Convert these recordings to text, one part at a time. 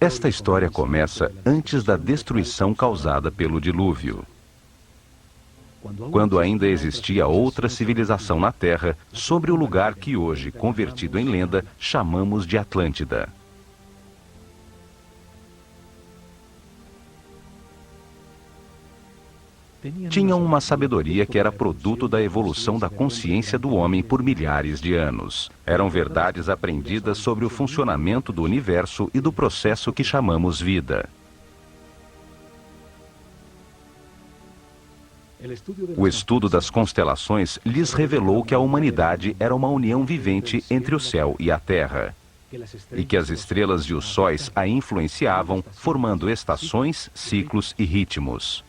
Esta história começa antes da destruição causada pelo dilúvio, quando ainda existia outra civilização na Terra, sobre o lugar que hoje, convertido em lenda, chamamos de Atlântida. Tinham uma sabedoria que era produto da evolução da consciência do homem por milhares de anos. Eram verdades aprendidas sobre o funcionamento do universo e do processo que chamamos vida. O estudo das constelações lhes revelou que a humanidade era uma união vivente entre o céu e a terra, e que as estrelas e os sóis a influenciavam, formando estações, ciclos e ritmos.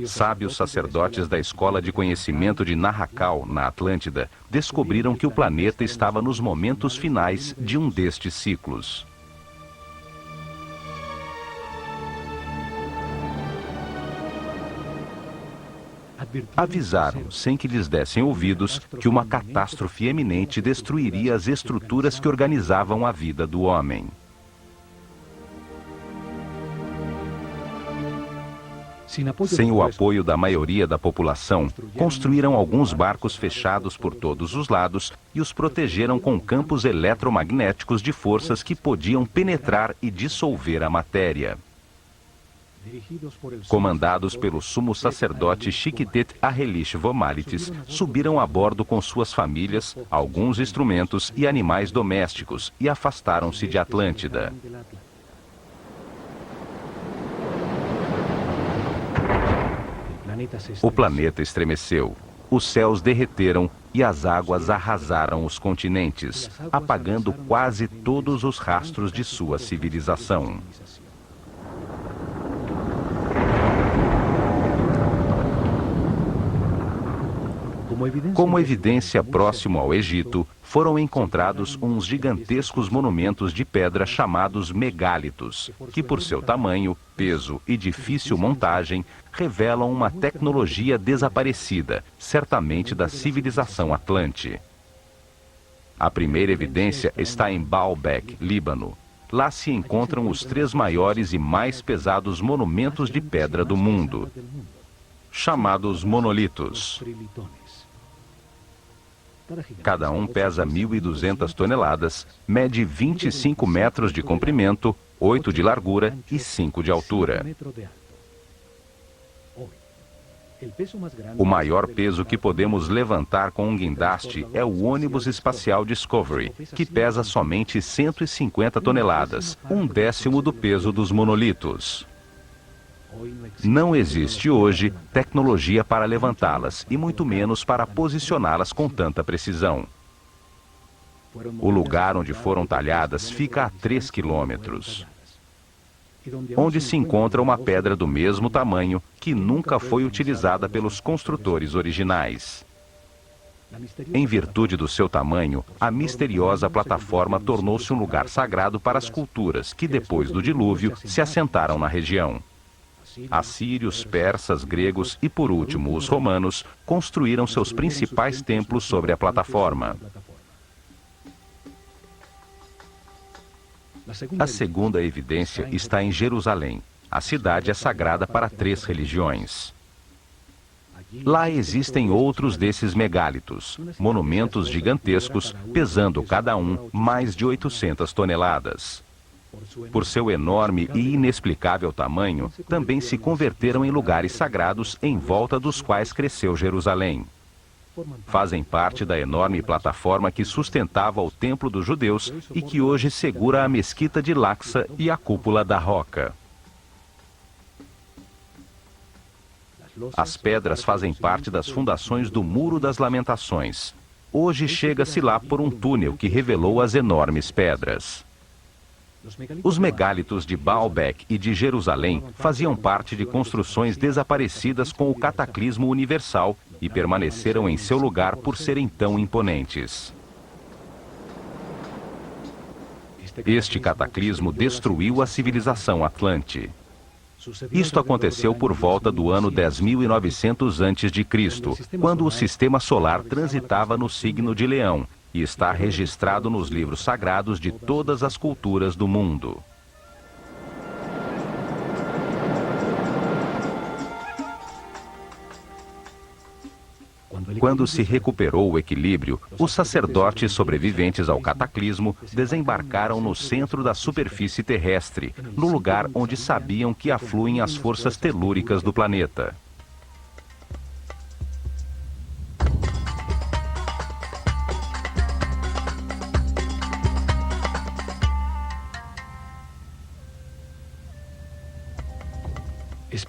Sábios sacerdotes da Escola de Conhecimento de Narrakal, na Atlântida, descobriram que o planeta estava nos momentos finais de um destes ciclos. Avisaram, sem que lhes dessem ouvidos, que uma catástrofe eminente destruiria as estruturas que organizavam a vida do homem. Sem o apoio da maioria da população, construíram alguns barcos fechados por todos os lados e os protegeram com campos eletromagnéticos de forças que podiam penetrar e dissolver a matéria. Comandados pelo sumo sacerdote Chiquitet Arelish Vomalitis, subiram a bordo com suas famílias, alguns instrumentos e animais domésticos e afastaram-se de Atlântida. O planeta estremeceu, os céus derreteram e as águas arrasaram os continentes, apagando quase todos os rastros de sua civilização. Como evidência próximo ao Egito, foram encontrados uns gigantescos monumentos de pedra chamados megálitos, que por seu tamanho, peso e difícil montagem, revelam uma tecnologia desaparecida, certamente da civilização Atlante. A primeira evidência está em Baalbek, Líbano. Lá se encontram os 3 maiores e mais pesados monumentos de pedra do mundo, chamados monolitos. Cada um pesa 1.200 toneladas, mede 25 metros de comprimento, 8 de largura e 5 de altura. O maior peso que podemos levantar com um guindaste é o ônibus espacial Discovery, que pesa somente 150 toneladas, 1/10 do peso dos monolitos. Não existe hoje tecnologia para levantá-las e muito menos para posicioná-las com tanta precisão. O lugar onde foram talhadas fica a 3 quilômetros, onde se encontra uma pedra do mesmo tamanho que nunca foi utilizada pelos construtores originais. Em virtude do seu tamanho, a misteriosa plataforma tornou-se um lugar sagrado para as culturas que, depois do dilúvio, se assentaram na região. Assírios, persas, gregos e, por último, os romanos construíram seus principais templos sobre a plataforma. A segunda evidência está em Jerusalém. A cidade é sagrada para 3 religiões. Lá existem outros desses megálitos, monumentos gigantescos, pesando cada um mais de 800 toneladas. Por seu enorme e inexplicável tamanho, também se converteram em lugares sagrados em volta dos quais cresceu Jerusalém. Fazem parte da enorme plataforma que sustentava o templo dos judeus e que hoje segura a mesquita de Al-Aqsa e a cúpula da Roca. As pedras fazem parte das fundações do Muro das Lamentações. Hoje chega-se lá por um túnel que revelou as enormes pedras. Os megálitos de Baalbek e de Jerusalém faziam parte de construções desaparecidas com o cataclismo universal e permaneceram em seu lugar por serem tão imponentes. Este cataclismo destruiu a civilização Atlante. Isto aconteceu por volta do ano 10.900 a.C., quando o sistema solar transitava no signo de Leão, e está registrado nos livros sagrados de todas as culturas do mundo. Quando se recuperou o equilíbrio, os sacerdotes sobreviventes ao cataclismo desembarcaram no centro da superfície terrestre, no lugar onde sabiam que afluem as forças telúricas do planeta.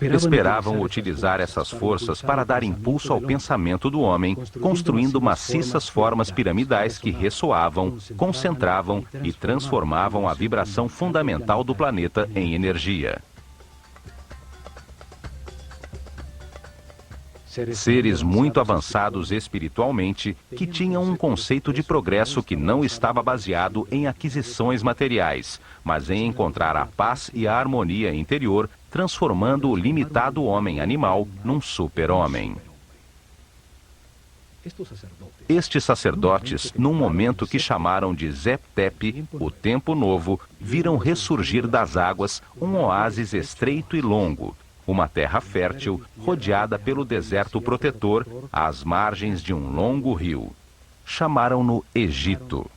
Esperavam utilizar essas forças para dar impulso ao pensamento do homem, construindo maciças formas piramidais que ressoavam, concentravam e transformavam a vibração fundamental do planeta em energia. Seres muito avançados espiritualmente, que tinham um conceito de progresso que não estava baseado em aquisições materiais, mas em encontrar a paz e a harmonia interior, transformando o limitado homem animal num super-homem. Estes sacerdotes, num momento que chamaram de Zep-Tep, o Tempo Novo, viram ressurgir das águas um oásis estreito e longo, uma terra fértil, rodeada pelo deserto protetor, às margens de um longo rio. Chamaram-no Egito.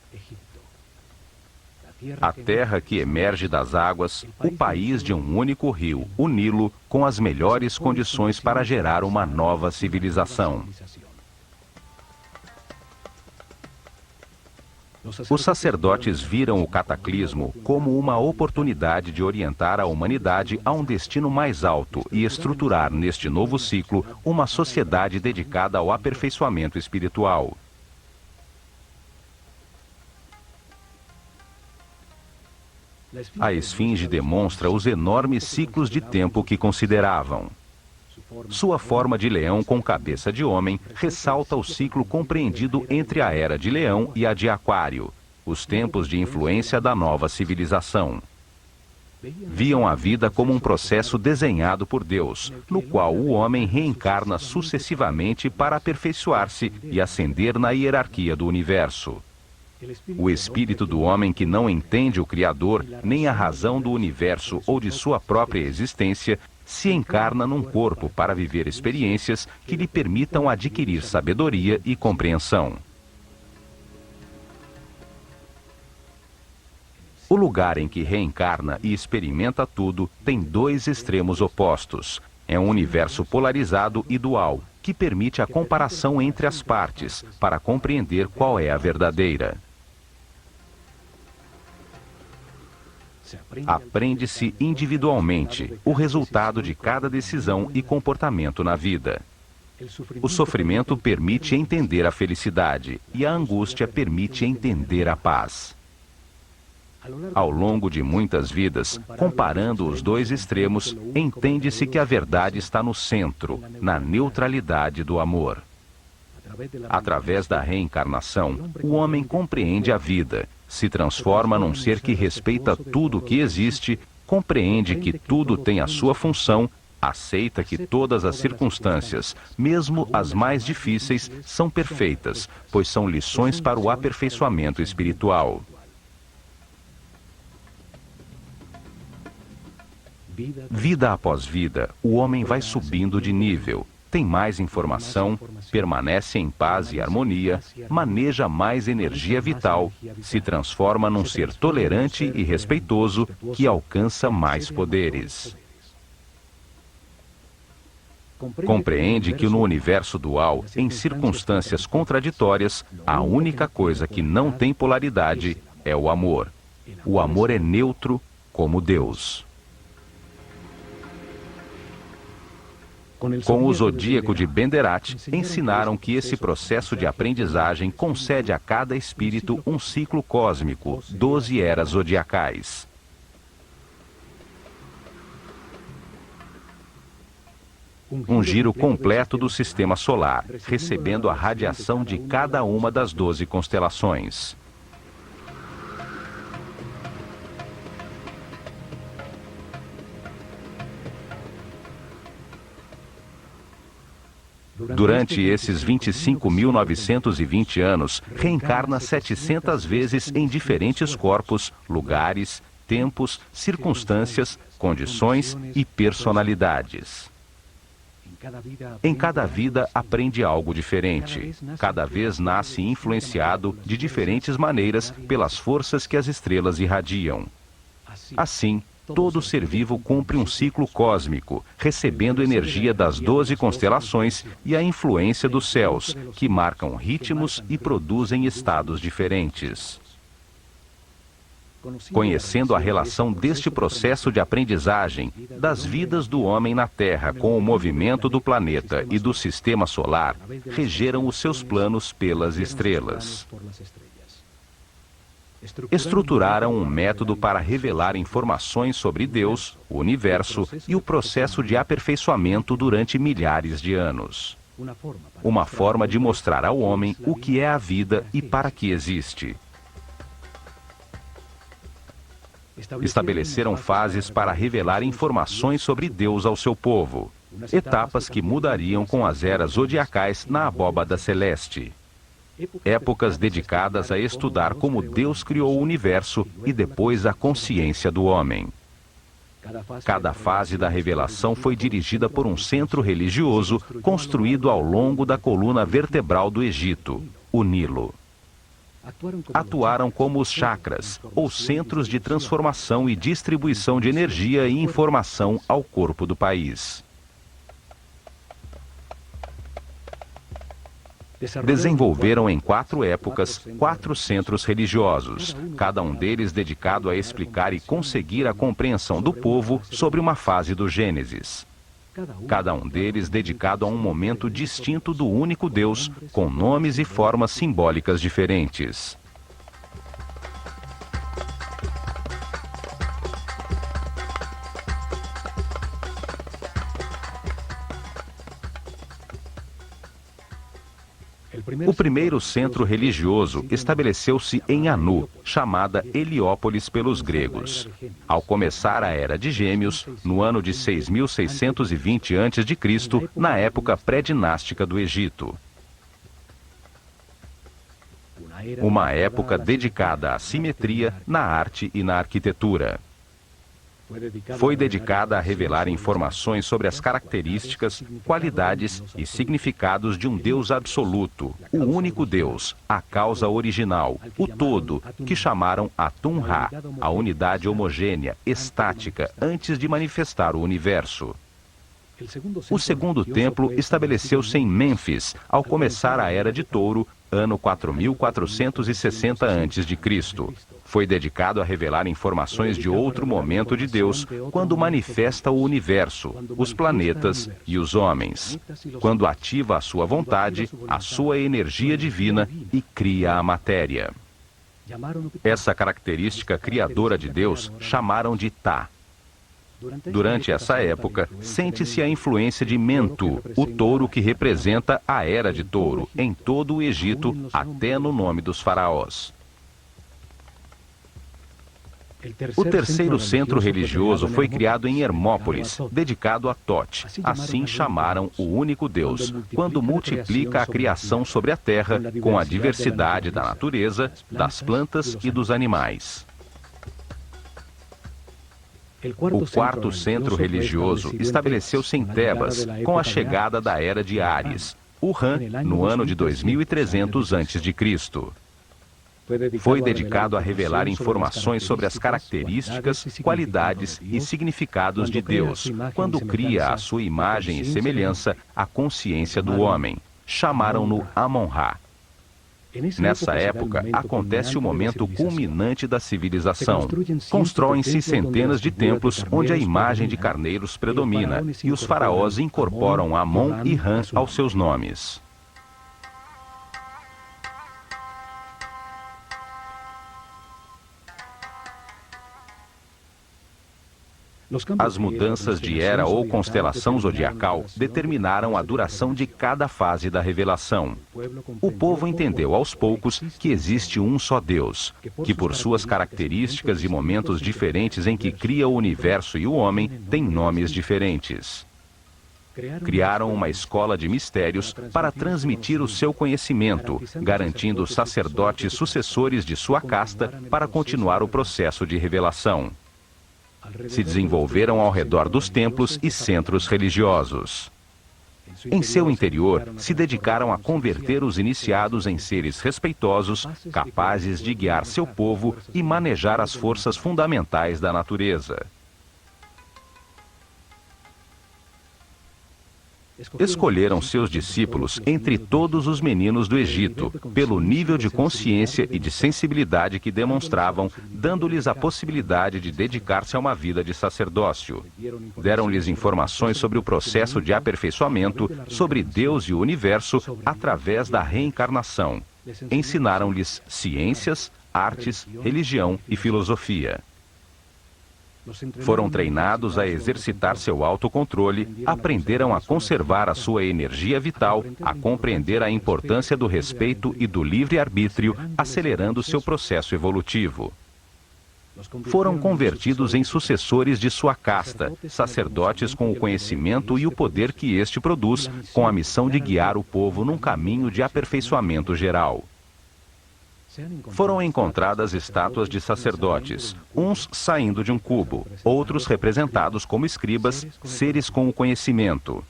A terra que emerge das águas, o país de um único rio, o Nilo, com as melhores condições para gerar uma nova civilização. Os sacerdotes viram o cataclismo como uma oportunidade de orientar a humanidade a um destino mais alto e estruturar neste novo ciclo uma sociedade dedicada ao aperfeiçoamento espiritual. A esfinge demonstra os enormes ciclos de tempo que consideravam. Sua forma de leão com cabeça de homem ressalta o ciclo compreendido entre a era de Leão e a de Aquário, os tempos de influência da nova civilização. Viam a vida como um processo desenhado por Deus, no qual o homem reencarna sucessivamente para aperfeiçoar-se e ascender na hierarquia do universo. O espírito do homem que não entende o Criador, nem a razão do universo ou de sua própria existência, se encarna num corpo para viver experiências que lhe permitam adquirir sabedoria e compreensão. O lugar em que reencarna e experimenta tudo tem dois extremos opostos. É um universo polarizado e dual, que permite a comparação entre as partes, para compreender qual é a verdadeira. Aprende-se individualmente o resultado de cada decisão e comportamento na vida. O sofrimento permite entender a felicidade e a angústia permite entender a paz. Ao longo de muitas vidas, comparando os dois extremos, entende-se que a verdade está no centro, na neutralidade do amor. Através da reencarnação, o homem compreende a vida, se transforma num ser que respeita tudo o que existe, compreende que tudo tem a sua função, aceita que todas as circunstâncias, mesmo as mais difíceis, são perfeitas, pois são lições para o aperfeiçoamento espiritual. Vida após vida, o homem vai subindo de nível, tem mais informação, permanece em paz e harmonia, maneja mais energia vital, se transforma num ser tolerante e respeitoso que alcança mais poderes. Compreende que no universo dual, em circunstâncias contraditórias, a única coisa que não tem polaridade é o amor. O amor é neutro como Deus. Com o Zodíaco de Benderat, ensinaram que esse processo de aprendizagem concede a cada espírito um ciclo cósmico, 12 eras zodiacais. Um giro completo do sistema solar, recebendo a radiação de cada uma das 12 constelações. Durante esses 25.920 anos, reencarna 700 vezes em diferentes corpos, lugares, tempos, circunstâncias, condições e personalidades. Em cada vida aprende algo diferente. Cada vez nasce influenciado de diferentes maneiras pelas forças que as estrelas irradiam. Assim, todo ser vivo cumpre um ciclo cósmico, recebendo energia das 12 constelações e a influência dos céus, que marcam ritmos e produzem estados diferentes. Conhecendo a relação deste processo de aprendizagem, das vidas do homem na Terra com o movimento do planeta e do sistema solar, regeram os seus planos pelas estrelas. Estruturaram um método para revelar informações sobre Deus, o universo e o processo de aperfeiçoamento durante milhares de anos. Uma forma de mostrar ao homem o que é a vida e para que existe. Estabeleceram fases para revelar informações sobre Deus ao seu povo, etapas que mudariam com as eras zodiacais na abóbada celeste. Épocas dedicadas a estudar como Deus criou o universo e depois a consciência do homem. Cada fase da revelação foi dirigida por um centro religioso construído ao longo da coluna vertebral do Egito, o Nilo. Atuaram como os chakras, ou centros de transformação e distribuição de energia e informação ao corpo do país. Desenvolveram em 4 épocas 4 centros religiosos, cada um deles dedicado a explicar e conseguir a compreensão do povo sobre uma fase do Gênesis. Cada um deles dedicado a um momento distinto do único Deus, com nomes e formas simbólicas diferentes. O primeiro centro religioso estabeleceu-se em Anu, chamada Heliópolis pelos gregos. Ao começar a Era de Gêmeos, no ano de 6.620 a.C., na época pré-dinástica do Egito. Uma época dedicada à simetria na arte e na arquitetura. Foi dedicada a revelar informações sobre as características, qualidades e significados de um Deus absoluto, o único Deus, a causa original, o todo, que chamaram Atum-Ra, a unidade homogênea, estática, antes de manifestar o universo. O segundo templo estabeleceu-se em Mênfis, ao começar a Era de Touro, ano 4.460 a.C. Foi dedicado a revelar informações de outro momento de Deus, quando manifesta o universo, os planetas e os homens, quando ativa a sua vontade, a sua energia divina e cria a matéria. Essa característica criadora de Deus chamaram de Tá. Durante essa época, sente-se a influência de Mentu, o touro que representa a Era de Touro, em todo o Egito, até no nome dos faraós. O terceiro centro religioso foi criado em Hermópolis, dedicado a Tote. Assim chamaram o único Deus, quando multiplica a criação sobre a terra com a diversidade da natureza, das plantas e dos animais. O quarto centro religioso estabeleceu-se em Tebas, com a chegada da Era de Áries, o Ram, no ano de 2300 a.C. Foi dedicado a revelar informações sobre as características, qualidades e significados de Deus, quando cria a sua imagem e semelhança a consciência do homem. Chamaram-no Amon-Ra. Nessa época, acontece o momento culminante da civilização. Constroem-se centenas de templos onde a imagem de carneiros predomina e os faraós incorporam Amon e Ram aos seus nomes. As mudanças de era ou constelação zodiacal determinaram a duração de cada fase da revelação. O povo entendeu aos poucos que existe um só Deus, que por suas características e momentos diferentes em que cria o universo e o homem, tem nomes diferentes. Criaram uma escola de mistérios para transmitir o seu conhecimento, garantindo sacerdotes sucessores de sua casta para continuar o processo de revelação. Se desenvolveram ao redor dos templos e centros religiosos. Em seu interior, se dedicaram a converter os iniciados em seres respeitosos, capazes de guiar seu povo e manejar as forças fundamentais da natureza. Escolheram seus discípulos entre todos os meninos do Egito, pelo nível de consciência e de sensibilidade que demonstravam, dando-lhes a possibilidade de dedicar-se a uma vida de sacerdócio. Deram-lhes informações sobre o processo de aperfeiçoamento, sobre Deus e o universo, através da reencarnação. Ensinaram-lhes ciências, artes, religião e filosofia. Foram treinados a exercitar seu autocontrole, aprenderam a conservar a sua energia vital, a compreender a importância do respeito e do livre-arbítrio, acelerando seu processo evolutivo. Foram convertidos em sucessores de sua casta, sacerdotes com o conhecimento e o poder que este produz, com a missão de guiar o povo num caminho de aperfeiçoamento geral. Foram encontradas estátuas de sacerdotes, uns saindo de um cubo, outros representados como escribas, seres com o conhecimento.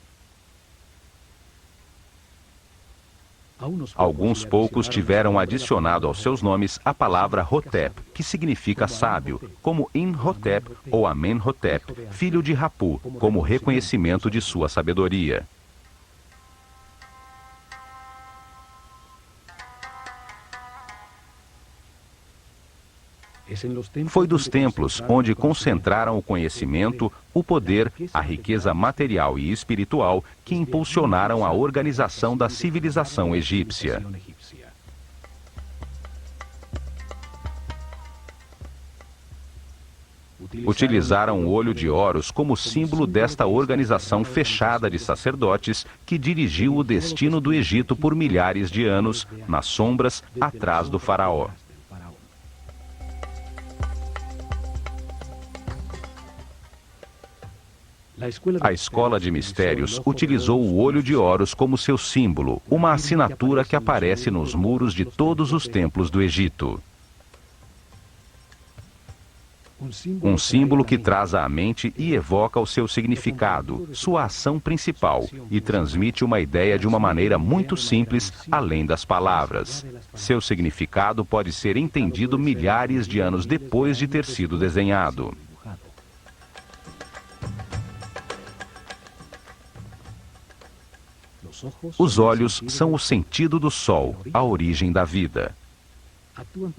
Alguns poucos tiveram adicionado aos seus nomes a palavra Hotep, que significa sábio, como Imhotep ou Amenhotep, filho de Rapu, como reconhecimento de sua sabedoria. Foi dos templos onde concentraram o conhecimento, o poder, a riqueza material e espiritual que impulsionaram a organização da civilização egípcia. Utilizaram o olho de Horus como símbolo desta organização fechada de sacerdotes que dirigiu o destino do Egito por milhares de anos, nas sombras, atrás do faraó. A escola de mistérios utilizou o olho de Horus como seu símbolo, uma assinatura que aparece nos muros de todos os templos do Egito. Um símbolo que traz à mente e evoca o seu significado, sua ação principal, e transmite uma ideia de uma maneira muito simples, além das palavras. Seu significado pode ser entendido milhares de anos depois de ter sido desenhado. Os olhos são o sentido do sol, a origem da vida.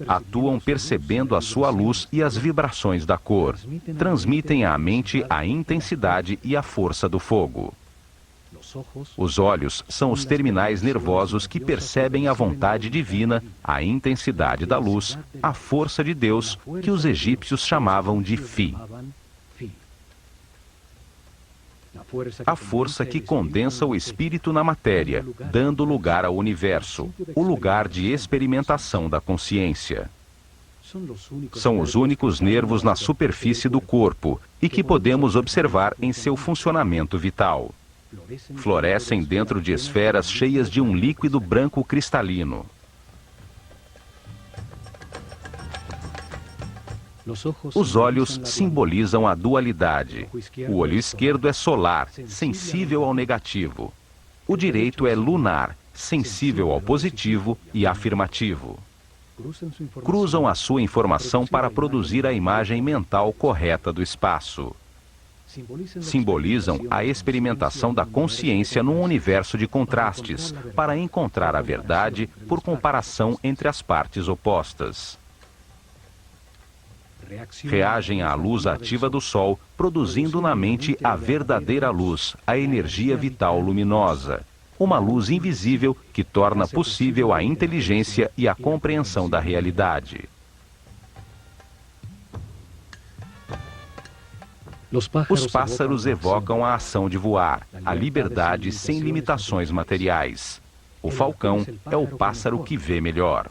Atuam percebendo a sua luz e as vibrações da cor. Transmitem à mente a intensidade e a força do fogo. Os olhos são os terminais nervosos que percebem a vontade divina, a intensidade da luz, a força de Deus, que os egípcios chamavam de Fi. A força que condensa o espírito na matéria, dando lugar ao universo, o lugar de experimentação da consciência. São os únicos nervos na superfície do corpo e que podemos observar em seu funcionamento vital. Florescem dentro de esferas cheias de um líquido branco cristalino. Os olhos simbolizam a dualidade. O olho esquerdo é solar, sensível ao negativo. O direito é lunar, sensível ao positivo e afirmativo. Cruzam a sua informação para produzir a imagem mental correta do espaço. Simbolizam a experimentação da consciência num universo de contrastes, para encontrar a verdade por comparação entre as partes opostas. Reagem à luz ativa do Sol, produzindo na mente a verdadeira luz, a energia vital luminosa. Uma luz invisível que torna possível a inteligência e a compreensão da realidade. Os pássaros evocam a ação de voar, a liberdade sem limitações materiais. O falcão é o pássaro que vê melhor.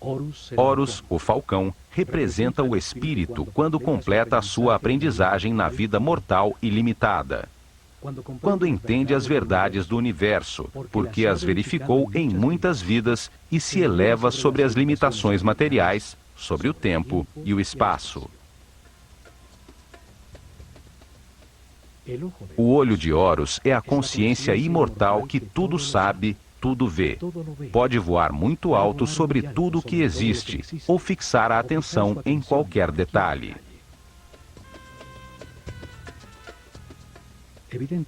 Horus, o falcão, representa o espírito quando completa a sua aprendizagem na vida mortal e limitada. Quando entende as verdades do universo, porque as verificou em muitas vidas e se eleva sobre as limitações materiais, sobre o tempo e o espaço. O olho de Horus é a consciência imortal que tudo sabe, tudo vê. Pode voar muito alto sobre tudo o que existe, ou fixar a atenção em qualquer detalhe.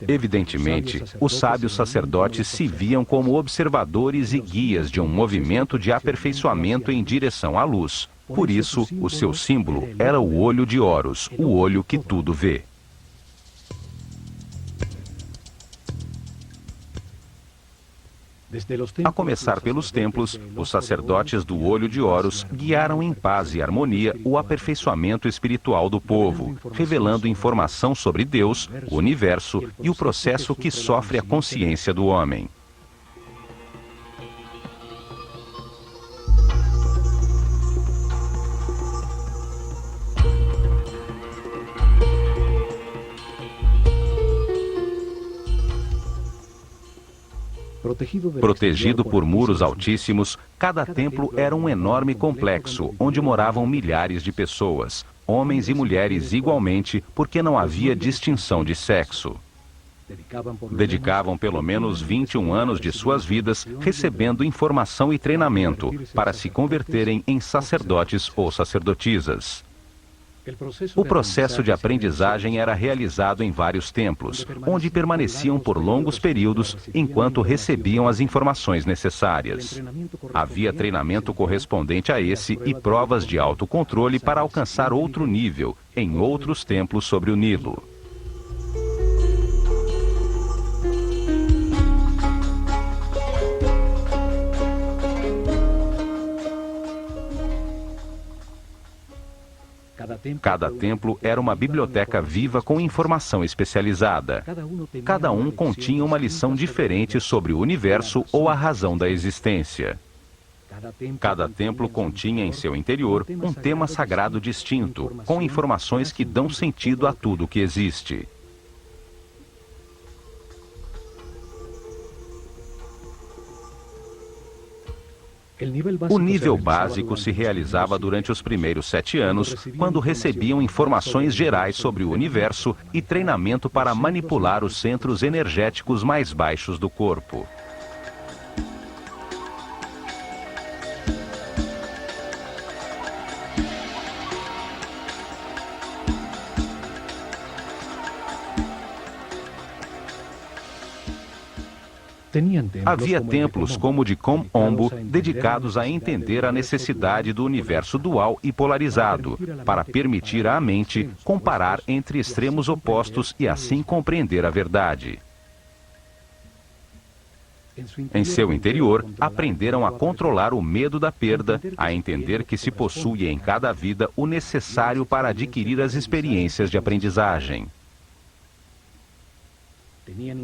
Evidentemente, os sábios sacerdotes se viam como observadores e guias de um movimento de aperfeiçoamento em direção à luz. Por isso, o seu símbolo era o olho de Horus, o olho que tudo vê. A começar pelos templos, os sacerdotes do olho de Horus guiaram em paz e harmonia o aperfeiçoamento espiritual do povo, revelando informação sobre Deus, o universo e o processo que sofre a consciência do homem. Protegido por muros altíssimos, cada templo era um enorme complexo, onde moravam milhares de pessoas, homens e mulheres igualmente, porque não havia distinção de sexo. Dedicavam pelo menos 21 anos de suas vidas recebendo informação e treinamento para se converterem em sacerdotes ou sacerdotisas. O processo de aprendizagem era realizado em vários templos, onde permaneciam por longos períodos enquanto recebiam as informações necessárias. Havia treinamento correspondente a esse e provas de autocontrole para alcançar outro nível, em outros templos sobre o Nilo. Cada templo era uma biblioteca viva com informação especializada. Cada um continha uma lição diferente sobre o universo ou a razão da existência. Cada templo continha em seu interior um tema sagrado distinto, com informações que dão sentido a tudo que existe. O nível básico se realizava durante os primeiros 7 anos, quando recebiam informações gerais sobre o universo e treinamento para manipular os centros energéticos mais baixos do corpo. Havia templos como o de Kom-Ombo dedicados a entender a necessidade do universo dual e polarizado, para permitir à mente comparar entre extremos opostos e assim compreender a verdade. Em seu interior, aprenderam a controlar o medo da perda, a entender que se possui em cada vida o necessário para adquirir as experiências de aprendizagem.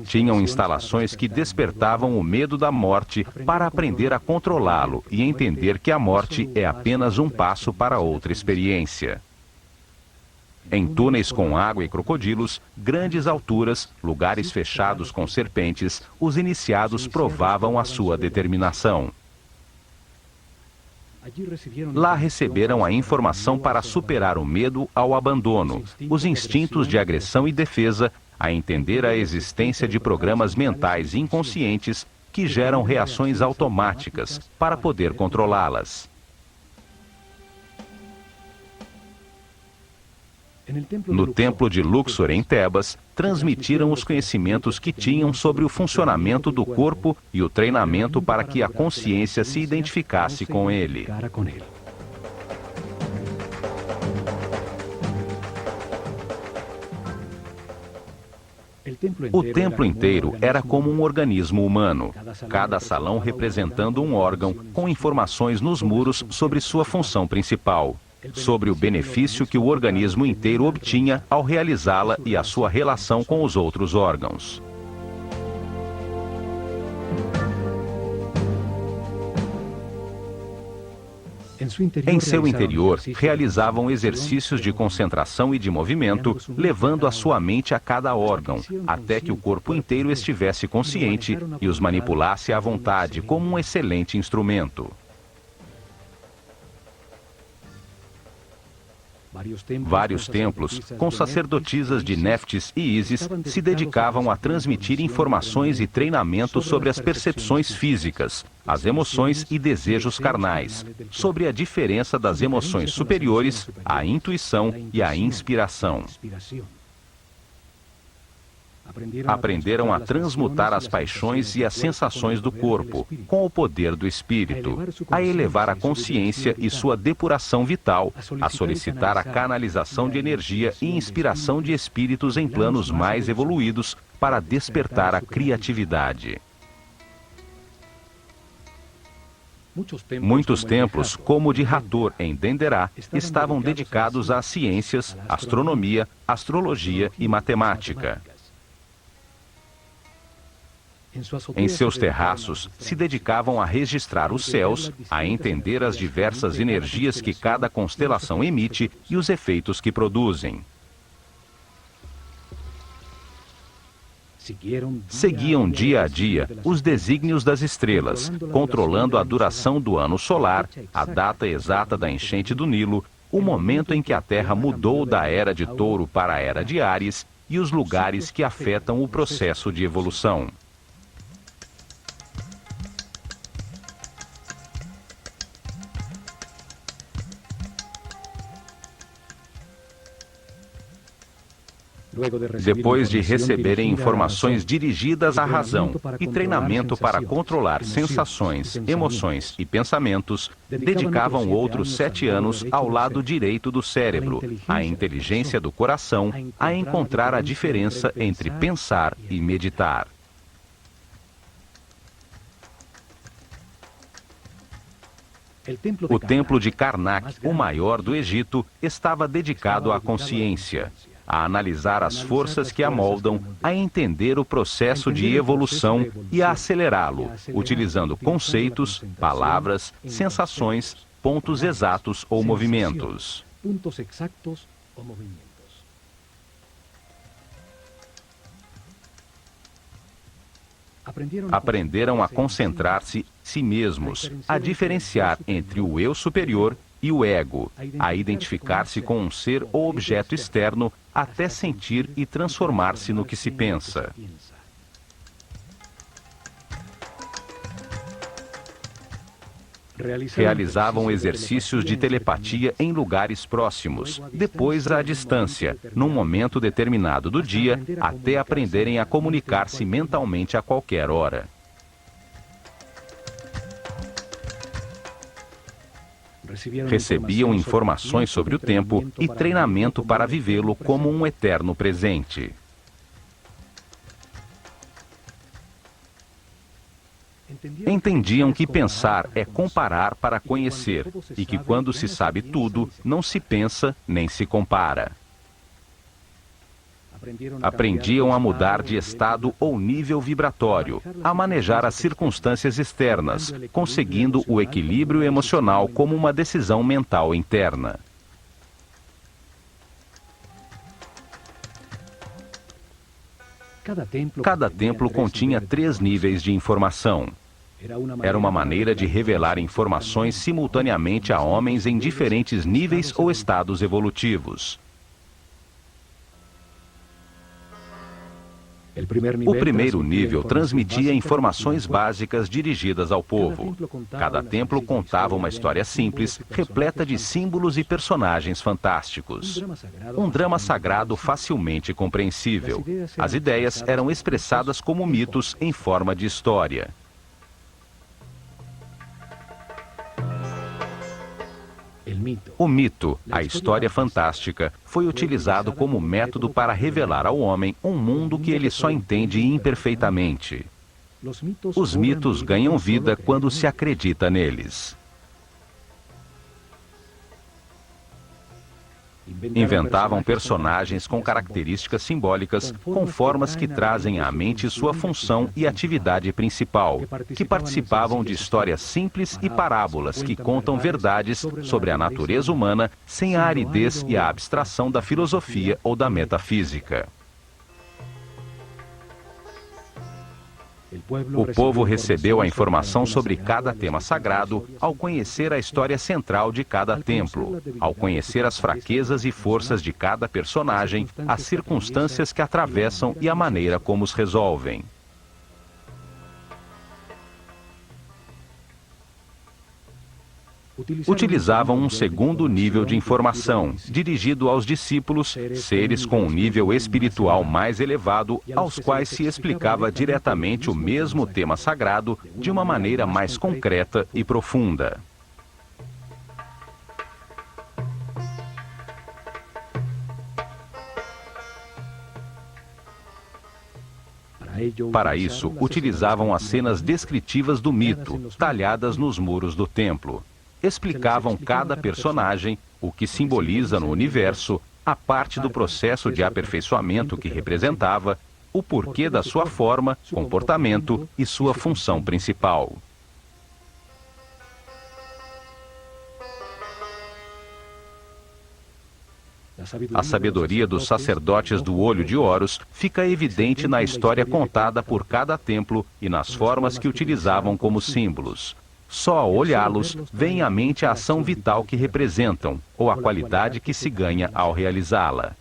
Tinham instalações que despertavam o medo da morte para aprender a controlá-lo e entender que a morte é apenas um passo para outra experiência. Em túneis com água e crocodilos, grandes alturas, lugares fechados com serpentes, os iniciados provavam a sua determinação. Lá receberam a informação para superar o medo ao abandono, os instintos de agressão e defesa, a entender a existência de programas mentais inconscientes que geram reações automáticas para poder controlá-las. No templo de Luxor, em Tebas, transmitiram os conhecimentos que tinham sobre o funcionamento do corpo e o treinamento para que a consciência se identificasse com ele. O templo inteiro era como um organismo humano, cada salão representando um órgão com informações nos muros sobre sua função principal, sobre o benefício que o organismo inteiro obtinha ao realizá-la e a sua relação com os outros órgãos. Em seu interior, realizavam exercícios de concentração e de movimento, levando a sua mente a cada órgão, até que o corpo inteiro estivesse consciente e os manipulasse à vontade, como um excelente instrumento. Vários templos, com sacerdotisas de Néftis e Ísis, se dedicavam a transmitir informações e treinamento sobre as percepções físicas, as emoções e desejos carnais, sobre a diferença das emoções superiores, a intuição e a inspiração. Aprenderam a transmutar as paixões e as sensações do corpo, com o poder do espírito, a elevar a consciência e sua depuração vital, a solicitar a canalização de energia e inspiração de espíritos em planos mais evoluídos para despertar a criatividade. Muitos templos, como o de Hathor, em Denderá, estavam dedicados às ciências, astronomia, astrologia e matemática. Em seus terraços, se dedicavam a registrar os céus, a entender as diversas energias que cada constelação emite e os efeitos que produzem. Seguiam dia a dia os desígnios das estrelas, controlando a duração do ano solar, a data exata da enchente do Nilo, o momento em que a Terra mudou da era de Touro para a era de Áries e os lugares que afetam o processo de evolução. Depois de receberem informações dirigidas à razão e treinamento para controlar sensações, emoções e pensamentos, dedicavam outros 7 anos ao lado direito do cérebro, à inteligência do coração, a encontrar a diferença entre pensar e meditar. O templo de Karnak, o maior do Egito, estava dedicado à consciência, a analisar as forças que a moldam, a entender o processo de evolução e a acelerá-lo, utilizando conceitos, palavras, sensações, pontos exatos ou movimentos. Aprenderam a concentrar-se si mesmos, a diferenciar entre o eu superior e o ego, a identificar-se com um ser ou objeto externo, até sentir e transformar-se no que se pensa. Realizavam exercícios de telepatia em lugares próximos, depois à distância, num momento determinado do dia, até aprenderem a comunicar-se mentalmente a qualquer hora. Recebiam informações sobre o tempo e treinamento para vivê-lo como um eterno presente. Entendiam que pensar é comparar para conhecer, e que quando se sabe tudo, não se pensa nem se compara. Aprendiam a mudar de estado ou nível vibratório, a manejar as circunstâncias externas, conseguindo o equilíbrio emocional como uma decisão mental interna. Cada templo continha 3 níveis de informação. Era uma maneira de revelar informações simultaneamente a homens em diferentes níveis ou estados evolutivos. O primeiro nível transmitia informações básicas dirigidas ao povo. Cada templo contava uma história simples, repleta de símbolos e personagens fantásticos. Um drama sagrado facilmente compreensível. As ideias eram expressadas como mitos em forma de história. O mito, a história fantástica, foi utilizado como método para revelar ao homem um mundo que ele só entende imperfeitamente. Os mitos ganham vida quando se acredita neles. Inventavam personagens com características simbólicas, com formas que trazem à mente sua função e atividade principal, que participavam de histórias simples e parábolas que contam verdades sobre a natureza humana sem a aridez e a abstração da filosofia ou da metafísica. O povo recebeu a informação sobre cada tema sagrado ao conhecer a história central de cada templo, ao conhecer as fraquezas e forças de cada personagem, as circunstâncias que atravessam e a maneira como os resolvem. Utilizavam um segundo nível de informação, dirigido aos discípulos, seres com um nível espiritual mais elevado, aos quais se explicava diretamente o mesmo tema sagrado de uma maneira mais concreta e profunda. Para isso, utilizavam as cenas descritivas do mito, talhadas nos muros do templo. Explicavam cada personagem, o que simboliza no universo, a parte do processo de aperfeiçoamento que representava, o porquê da sua forma, comportamento e sua função principal. A sabedoria dos sacerdotes do Olho de Horus fica evidente na história contada por cada templo e nas formas que utilizavam como símbolos. Só ao olhá-los, vem à mente a ação vital que representam, ou a qualidade que se ganha ao realizá-la.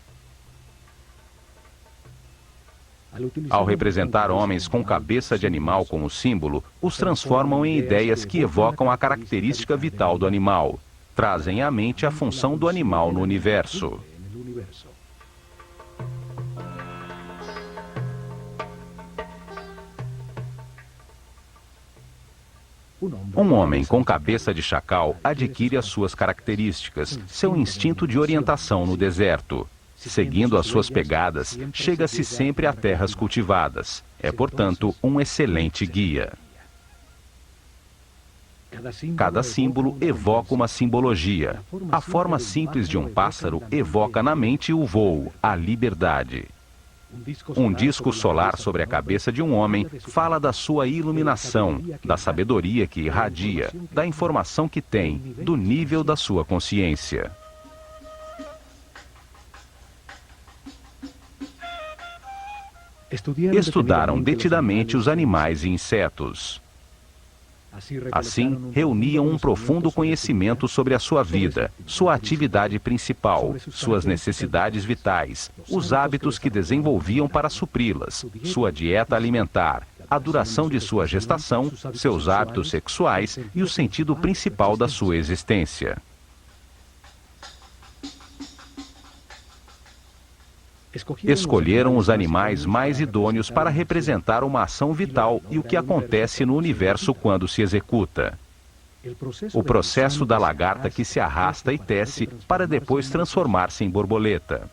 Ao representar homens com cabeça de animal como símbolo, os transformam em ideias que evocam a característica vital do animal. Trazem à mente a função do animal no universo. Um homem com cabeça de chacal adquire as suas características, seu instinto de orientação no deserto. Seguindo as suas pegadas, chega-se sempre a terras cultivadas. É, portanto, um excelente guia. Cada símbolo evoca uma simbologia. A forma simples de um pássaro evoca na mente o voo, a liberdade. Um disco solar sobre a cabeça de um homem fala da sua iluminação, da sabedoria que irradia, da informação que tem, do nível da sua consciência. Estudaram detidamente os animais e insetos. Assim, reuniam um profundo conhecimento sobre a sua vida, sua atividade principal, suas necessidades vitais, os hábitos que desenvolviam para supri-las, sua dieta alimentar, a duração de sua gestação, seus hábitos sexuais e o sentido principal da sua existência. Escolheram os animais mais idôneos para representar uma ação vital e o que acontece no universo quando se executa. O processo da lagarta que se arrasta e tece para depois transformar-se em borboleta.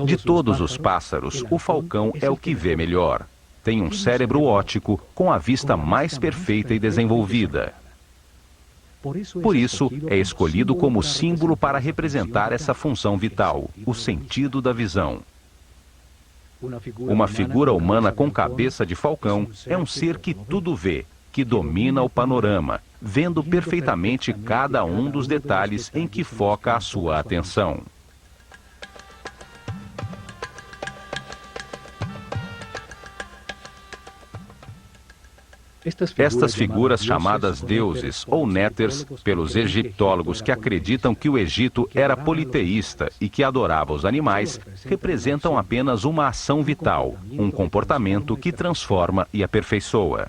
De todos os pássaros, o falcão é o que vê melhor. Tem um cérebro óptico com a vista mais perfeita e desenvolvida. Por isso, é escolhido como símbolo para representar essa função vital, o sentido da visão. Uma figura humana com cabeça de falcão é um ser que tudo vê, que domina o panorama, vendo perfeitamente cada um dos detalhes em que foca a sua atenção. Estas figuras chamadas deuses ou néters pelos egiptólogos que acreditam que o Egito era politeísta e que adorava os animais, representam apenas uma ação vital, um comportamento que transforma e aperfeiçoa.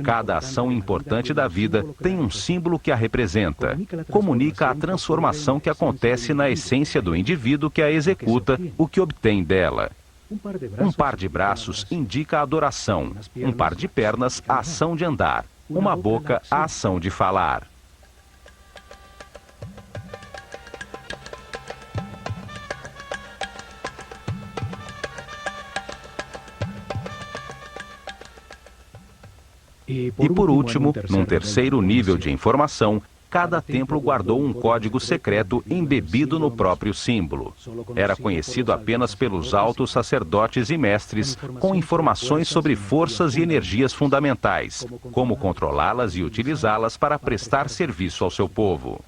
Cada ação importante da vida tem um símbolo que a representa, comunica a transformação que acontece na essência do indivíduo que a executa, o que obtém dela. Um par de braços indica a adoração, um par de pernas a ação de andar, uma boca a ação de falar. E por último, num terceiro nível de informação, cada templo guardou um código secreto embebido no próprio símbolo. Era conhecido apenas pelos altos sacerdotes e mestres, com informações sobre forças e energias fundamentais, como controlá-las e utilizá-las para prestar serviço ao seu povo.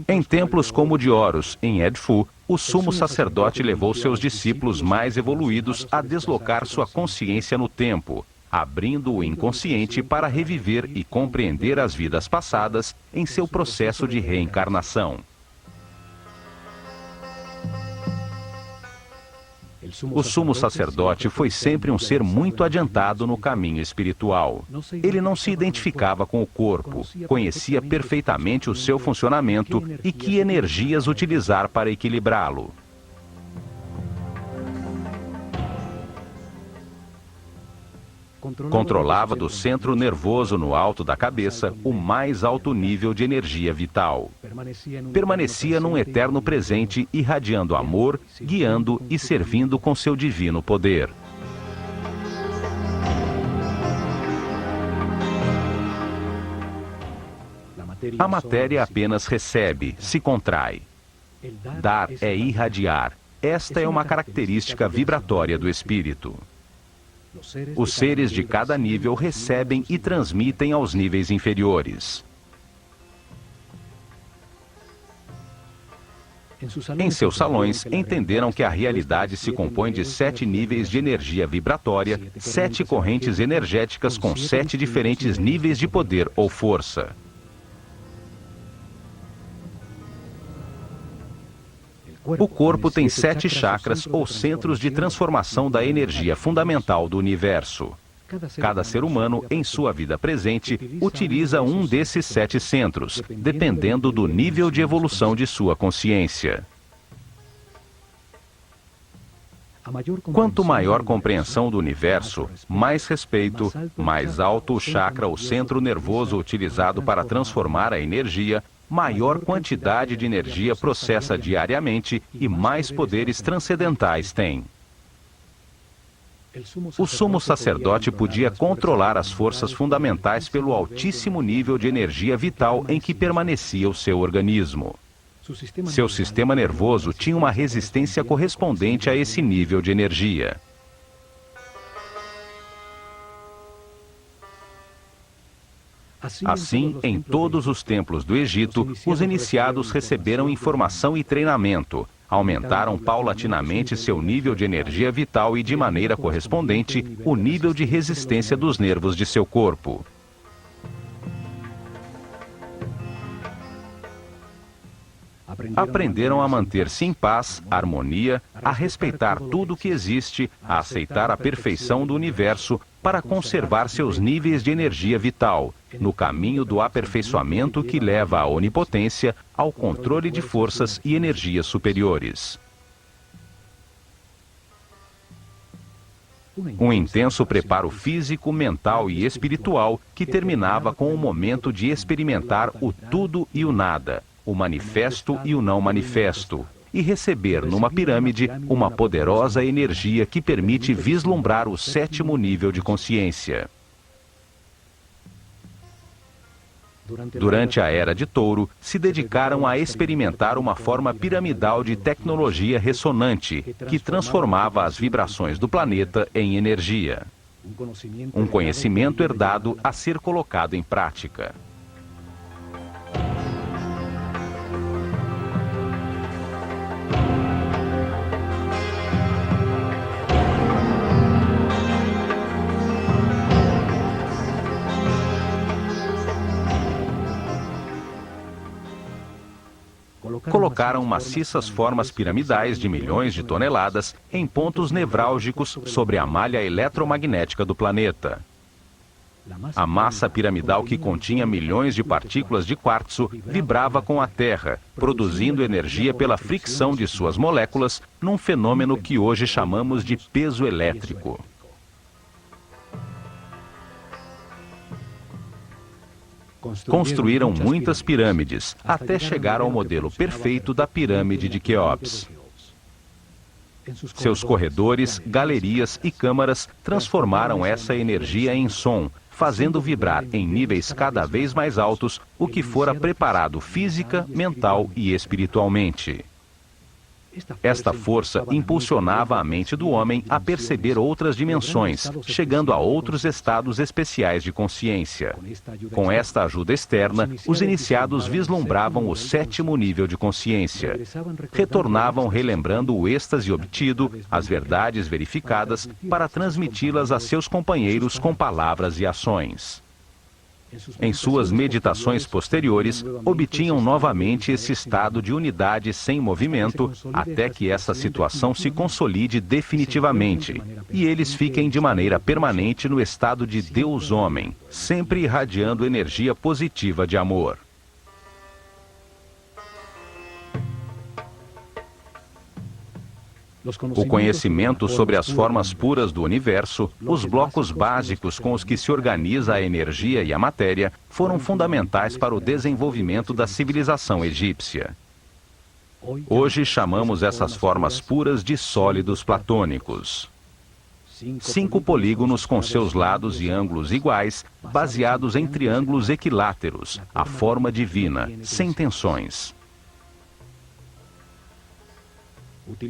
Em templos como o de Horus, em Edfu, o sumo sacerdote levou seus discípulos mais evoluídos a deslocar sua consciência no tempo, abrindo o inconsciente para reviver e compreender as vidas passadas em seu processo de reencarnação. O sumo sacerdote foi sempre um ser muito adiantado no caminho espiritual. Ele não se identificava com o corpo, conhecia perfeitamente o seu funcionamento e que energias utilizar para equilibrá-lo. Controlava do centro nervoso no alto da cabeça o mais alto nível de energia vital. Permanecia num eterno presente, irradiando amor, guiando e servindo com seu divino poder. A matéria apenas recebe, se contrai. Dar é irradiar. Esta é uma característica vibratória do espírito. Os seres de cada nível recebem e transmitem aos níveis inferiores. Em seus salões, entenderam que a realidade se compõe de 7 níveis de energia vibratória, 7 correntes energéticas com 7 diferentes níveis de poder ou força. O corpo tem 7 chakras ou centros de transformação da energia fundamental do universo. Cada ser humano, em sua vida presente, utiliza um desses 7 centros, dependendo do nível de evolução de sua consciência. Quanto maior compreensão do universo, mais respeito, mais alto o chakra ou centro nervoso utilizado para transformar a energia, maior quantidade de energia processa diariamente e mais poderes transcendentais tem. O sumo sacerdote podia controlar as forças fundamentais pelo altíssimo nível de energia vital em que permanecia o seu organismo. Seu sistema nervoso tinha uma resistência correspondente a esse nível de energia. Assim, em todos os templos do Egito, os iniciados receberam informação e treinamento, aumentaram paulatinamente seu nível de energia vital e, de maneira correspondente, o nível de resistência dos nervos de seu corpo. Aprenderam a manter-se em paz, harmonia, a respeitar tudo o que existe, a aceitar a perfeição do universo, para conservar seus níveis de energia vital, no caminho do aperfeiçoamento que leva à onipotência, ao controle de forças e energias superiores. Um intenso preparo físico, mental e espiritual que terminava com o momento de experimentar o tudo e o nada, o manifesto e o não manifesto, e receber numa pirâmide uma poderosa energia que permite vislumbrar o 7º nível de consciência. Durante a Era de Touro, se dedicaram a experimentar uma forma piramidal de tecnologia ressonante, que transformava as vibrações do planeta em energia. Um conhecimento herdado a ser colocado em prática. Colocaram maciças formas piramidais de milhões de toneladas em pontos nevrálgicos sobre a malha eletromagnética do planeta. A massa piramidal, que continha milhões de partículas de quartzo, vibrava com a Terra, produzindo energia pela fricção de suas moléculas, num fenômeno que hoje chamamos de peso elétrico. Construíram muitas pirâmides, até chegar ao modelo perfeito da pirâmide de Quéops. Seus corredores, galerias e câmaras transformaram essa energia em som, fazendo vibrar em níveis cada vez mais altos o que fora preparado física, mental e espiritualmente. Esta força impulsionava a mente do homem a perceber outras dimensões, chegando a outros estados especiais de consciência. Com esta ajuda externa, os iniciados vislumbravam o sétimo nível de consciência. Retornavam relembrando o êxtase obtido, as verdades verificadas, para transmiti-las a seus companheiros com palavras e ações. Em suas meditações posteriores, obtinham novamente esse estado de unidade sem movimento, até que essa situação se consolide definitivamente, e eles fiquem de maneira permanente no estado de Deus-Homem, sempre irradiando energia positiva de amor. O conhecimento sobre as formas puras do universo, os blocos básicos com os que se organiza a energia e a matéria, foram fundamentais para o desenvolvimento da civilização egípcia. Hoje chamamos essas formas puras de sólidos platônicos. 5 polígonos com seus lados e ângulos iguais, baseados em triângulos equiláteros, a forma divina, sem tensões.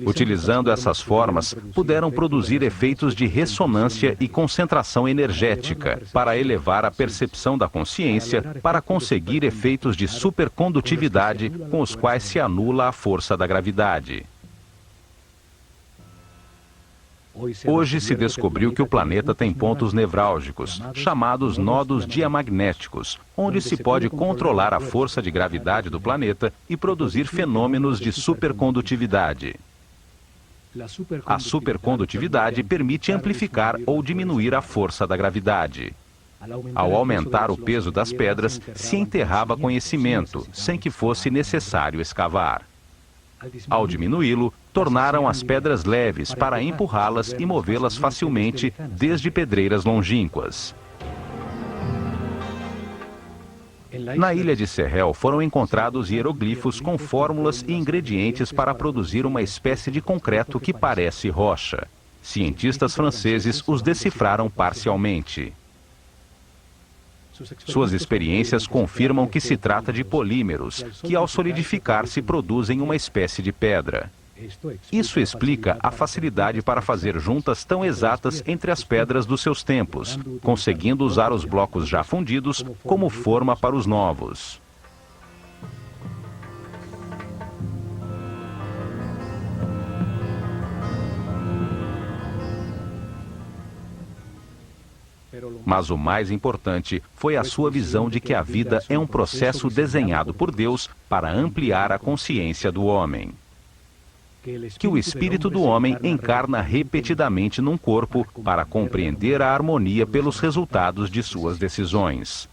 Utilizando essas formas, puderam produzir efeitos de ressonância e concentração energética para elevar a percepção da consciência, para conseguir efeitos de supercondutividade com os quais se anula a força da gravidade. Hoje se descobriu que o planeta tem pontos nevrálgicos, chamados nodos diamagnéticos, onde se pode controlar a força de gravidade do planeta e produzir fenômenos de supercondutividade. A supercondutividade permite amplificar ou diminuir a força da gravidade. Ao aumentar o peso das pedras, se enterrava conhecimento, sem que fosse necessário escavar. Ao diminuí-lo, tornaram as pedras leves para empurrá-las e movê-las facilmente, desde pedreiras longínquas. Na ilha de Sehel foram encontrados hieroglifos com fórmulas e ingredientes para produzir uma espécie de concreto que parece rocha. Cientistas franceses os decifraram parcialmente. Suas experiências confirmam que se trata de polímeros, que ao solidificar-se produzem uma espécie de pedra. Isso explica a facilidade para fazer juntas tão exatas entre as pedras dos seus tempos, conseguindo usar os blocos já fundidos como forma para os novos. Mas o mais importante foi a sua visão de que a vida é um processo desenhado por Deus para ampliar a consciência do homem. Que o espírito do homem encarna repetidamente num corpo para compreender a harmonia pelos resultados de suas decisões.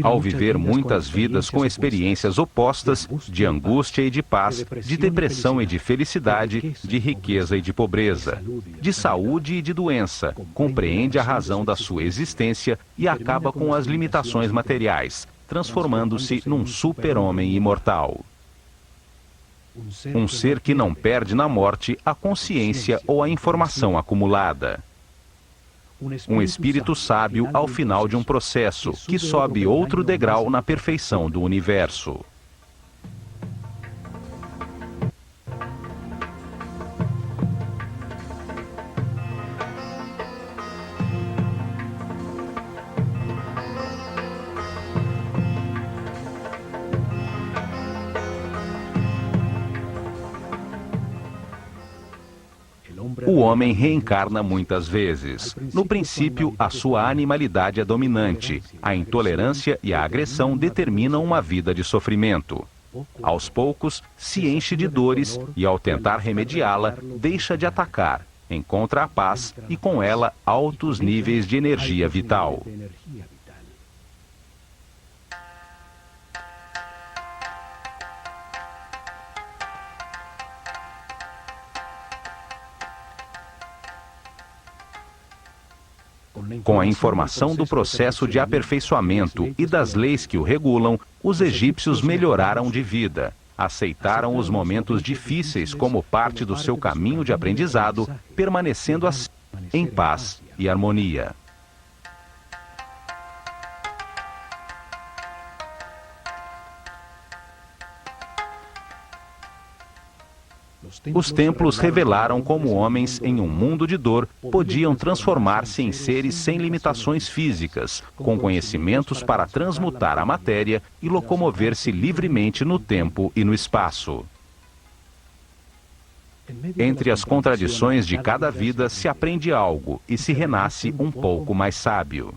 Ao viver muitas vidas com experiências opostas, de angústia e de paz, de depressão e de felicidade, de riqueza e de pobreza, de saúde e de doença, compreende a razão da sua existência e acaba com as limitações materiais, transformando-se num super-homem imortal. Um ser que não perde na morte a consciência ou a informação acumulada. Um espírito sábio ao final de um processo, que sobe outro degrau na perfeição do universo. O homem reencarna muitas vezes. No princípio, a sua animalidade é dominante. A intolerância e a agressão determinam uma vida de sofrimento. Aos poucos, se enche de dores e, ao tentar remediá-la, deixa de atacar, encontra a paz e, com ela, altos níveis de energia vital. Com a informação do processo de aperfeiçoamento e das leis que o regulam, os egípcios melhoraram de vida, aceitaram os momentos difíceis como parte do seu caminho de aprendizado, permanecendo assim em paz e harmonia. Os templos revelaram como homens em um mundo de dor podiam transformar-se em seres sem limitações físicas, com conhecimentos para transmutar a matéria e locomover-se livremente no tempo e no espaço. Entre as contradições de cada vida se aprende algo e se renasce um pouco mais sábio.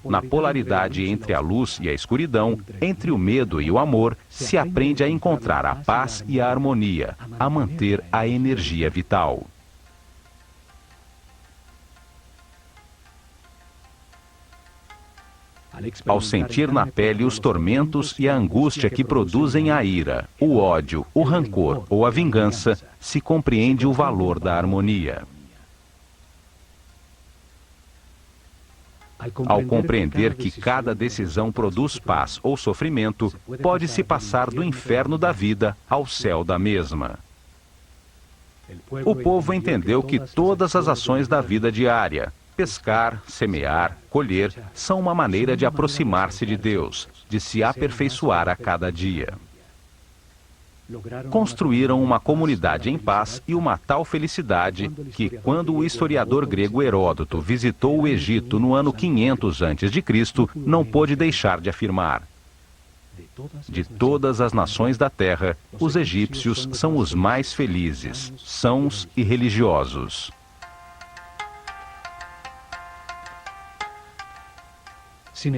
Na polaridade entre a luz e a escuridão, entre o medo e o amor, se aprende a encontrar a paz e a harmonia, a manter a energia vital. Ao sentir na pele os tormentos e a angústia que produzem a ira, o ódio, o rancor ou a vingança, se compreende o valor da harmonia. Ao compreender que cada decisão produz paz ou sofrimento, pode-se passar do inferno da vida ao céu da mesma. O povo entendeu que todas as ações da vida diária, pescar, semear, colher, são uma maneira de aproximar-se de Deus, de se aperfeiçoar a cada dia. Construíram uma comunidade em paz e uma tal felicidade que, quando o historiador grego Heródoto visitou o Egito no ano 500 a.C., não pôde deixar de afirmar: de todas as nações da terra, os egípcios são os mais felizes, sãos e religiosos.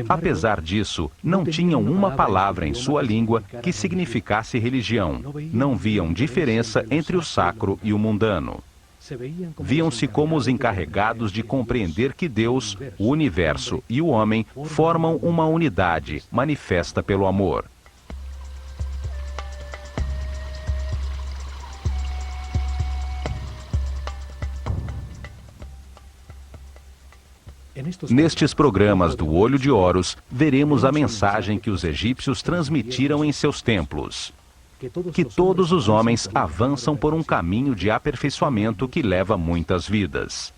Apesar disso, não tinham uma palavra em sua língua que significasse religião. Não viam diferença entre o sacro e o mundano. Viam-se como os encarregados de compreender que Deus, o universo e o homem formam uma unidade manifesta pelo amor. Nestes programas do Olho de Horus, veremos a mensagem que os egípcios transmitiram em seus templos: que todos os homens avançam por um caminho de aperfeiçoamento que leva muitas vidas.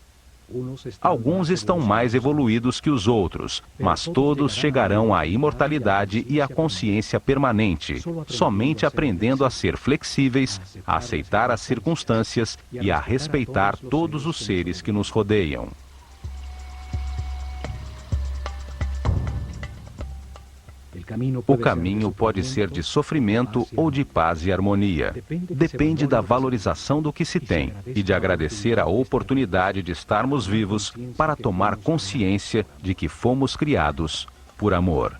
Alguns estão mais evoluídos que os outros, mas todos chegarão à imortalidade e à consciência permanente, somente aprendendo a ser flexíveis, a aceitar as circunstâncias e a respeitar todos os seres que nos rodeiam. O caminho pode ser de sofrimento ou de paz e harmonia. Depende da valorização do que se tem e de agradecer a oportunidade de estarmos vivos para tomar consciência de que fomos criados por amor.